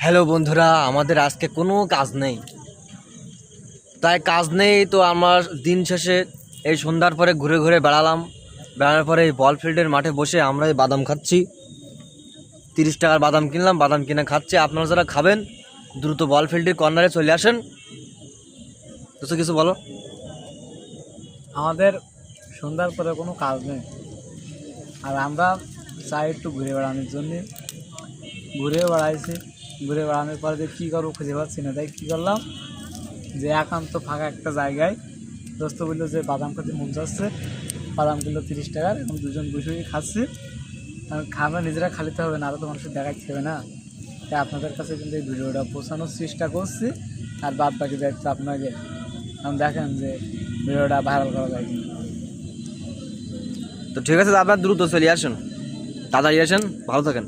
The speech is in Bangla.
হ্যালো বন্ধুরা, আমাদের আজকে কোনো কাজ নেই, তাই কাজ নেই তো আমার দিন শেষে এই সন্ধ্যার পরে ঘুরে ঘুরে বেড়ানোর পরে এই বল ফিল্ডের মাঠে বসে আমরা এই বাদাম খাচ্ছি। 30 টাকার বাদাম কিনলাম, বাদাম কিনে খাচ্ছি। আপনারা যারা খাবেন দ্রুত বল ফিল্ডের কর্নারে চলে আসেন। তো কিছু বলো। আমাদের সন্ধ্যার পরে কোনো কাজ নেই, আর আমরা চাই একটু ঘুরে বেড়ানোর জন্যে ঘুরে বেড়াইছি। ঘুরে বেড়ানোর পরে যে কী করবো খুঁজে পাচ্ছি না, তাই কী করলাম যে একান্ত ফাঁকা একটা জায়গায় দোস্ত বললো যে বাদাম খেতে মন যাচ্ছে, বাদাম কিনলো 30 টাকার, এবং দুজন বসে খাচ্ছি। আমরা নিজেরা খালিতে হবে না, আরও তো মানুষের দেখাইতে হবে না। তাই আপনাদের কাছে কিন্তু এই ভিডিওটা পৌঁছানোর চেষ্টা করছি, আর বাদ বাকি দায়িত্ব আপনাকে। দেখেন যে ভিডিওটা ভাইরাল করা যায় কিনা। তো ঠিক আছে, আপনারা দ্রুত চলে আসেন, তাড়াতাড়ি আসেন, ভালো থাকেন।